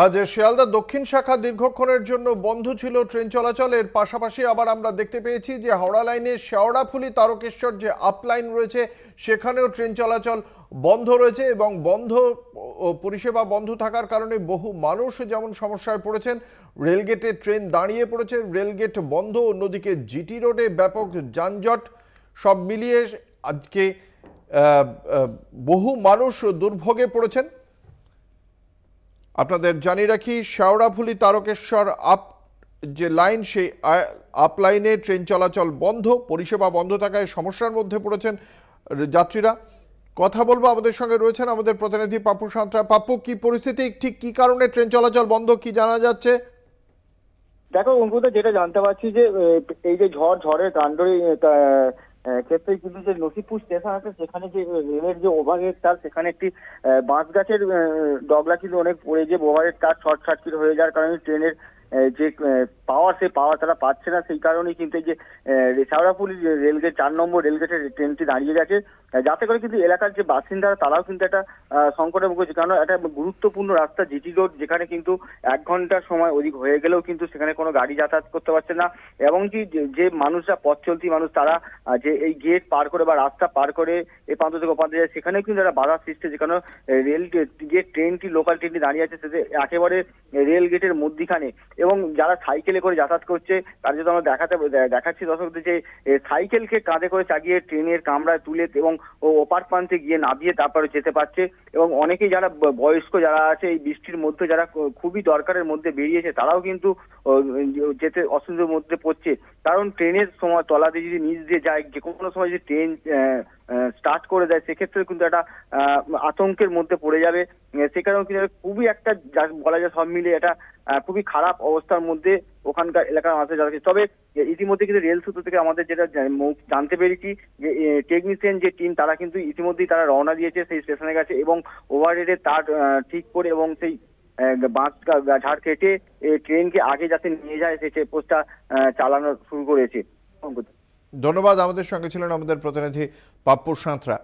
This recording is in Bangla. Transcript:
আজ শিয়ালদা দক্ষিণ শাখা দীর্ঘক্ষণের জন্য বন্ধ ছিল ট্রেন চলাচলের পাশাপাশি আবার আমরা দেখতে পেয়েছি যে হাওড়া লাইনের শেওড়াফুলি তারকেশ্বর যে আপ লাইন রয়েছে সেখানেও ট্রেন চলাচল বন্ধ রয়েছে এবং পরিষেবা বন্ধ থাকার কারণে বহু মানুষ যেমন সমস্যায় পড়েছেন। রেলগেটে ট্রেন দাঁড়িয়ে পড়েছে, রেলগেট বন্ধ, অন্যদিকে জিটি রোডে ব্যাপক যানজট। সব মিলিয়ে আজকে বহু মানুষ দুর্ভোগে পড়েছেন। আপনাদের জানিয়ে রাখি, শেওড়াফুলি তারকেশ্বর আপ যে লাইন সেই আপ লাইনে ট্রেন চলাচল বন্ধ, পরিষেবা বন্ধ থাকায় সমস্যার মধ্যে পড়েছেন যাত্রীরা। কথা বলবো, আমাদের সঙ্গে রয়েছেন আমাদের প্রতিনিধি পাপ্পু সাঁতরা। পাপ্পু, কি পরিস্থিতি, ঠিক কি কারণে ট্রেন চলাচল বন্ধ, কি জানা যাচ্ছে? দেখো অঙ্কুদা, যেটা জানতে পারছি যে এই যে ঝড়ের কাণ্ডে ক্ষেত্রে কিন্তু যে নসিপুর স্টেশন আছে সেখানে যে রেলের যে ওভারহেড তার সেখানে একটি বাঁশ গাছের ডগলা কিন্তু অনেক পড়ে, যে ওভারহেড তার শর্ট সার্কিট হয়ে যাওয়ার কারণে ট্রেনের যে পাওয়ার সেই পাওয়ার তারা পাচ্ছে না। সেই কারণেই কিন্তু এই যে শেওড়াফুলি রেলগেট 4 নম্বর রেলগেটের ট্রেনটি দাঁড়িয়ে গেছে, যাতে করে কিন্তু এলাকার যে বাসিন্দারা তারাও কিন্তু একটা সংকটের মুখে, কারণ একটা গুরুত্বপূর্ণ রাস্তা জিটি রোড, যেখানে কিন্তু 1 ঘন্টার সময় অধিক হয়ে গেলেও কিন্তু সেখানে কোনো গাড়ি যাতায়াত করতে পারছে না। এবং যে মানুষরা পথ চলতি মানুষ তারা যে এই গেট পার করে বা রাস্তা পার করে এই প্রান্ত থেকে ওপান্তে যায়, সেখানেও কিন্তু একটা বাধা সৃষ্টি, যেখানে রেল যে ট্রেনটি লোকাল ট্রেনটি দাঁড়িয়ে আছে সেটা একেবারে রেল গেটের মধ্যিখানে। এবং যারা সাইকেলে করে যাতায়াত করছে তার যদি আমরা দেখাচ্ছি দর্শকদের, যে সাইকেলকে কাঁধে করে চাগিয়ে ট্রেনের কামরায় তুলে এবং ওপার প্রান্তে গিয়ে নামিয়ে তারপরে যেতে পারছে। এবং অনেকেই যারা বয়স্ক যারা আছে এই বৃষ্টির মধ্যে যারা খুবই দরকারের মধ্যে বেরিয়েছে তারাও কিন্তু যেতে অসুবিধার মধ্যে পড়ছে, কারণ ট্রেনের সময় তলা দিয়ে যদি নিচ দিয়ে যায়, যে কোনো সময় যদি ট্রেন স্টার্ট করে দেয় সেক্ষেত্রে কিন্তু একটা আতঙ্কের মধ্যে পড়ে যাবে। সে কারণে কিন্তু খুবই একটা বলা যায় সব মিলিয়ে এটা খুবই খারাপ অবস্থার মধ্যে ওখানকার এলাকার মানুষের যাচ্ছে। তবে ইতিমধ্যে কিন্তু রেল সূত্র থেকে আমাদের যেটা জানতে পেরেছি যে টেকনিশিয়ান যে টিম তারা কিন্তু ইতিমধ্যেই তারা রওনা দিয়েছে সেই স্টেশনের কাছে, এবং ওভারহেডে তার ঠিক করে এবং সেই বাঁশ ঝাড় কেটে ট্রেনকে আগে যাতে নিয়ে যায় সেই চেষ্টা চালানো শুরু করেছে। ধন্যবাদ। আমাদের সঙ্গে ছিলেন আমাদের প্রতিনিধি পাপ্পু সাঁতরা।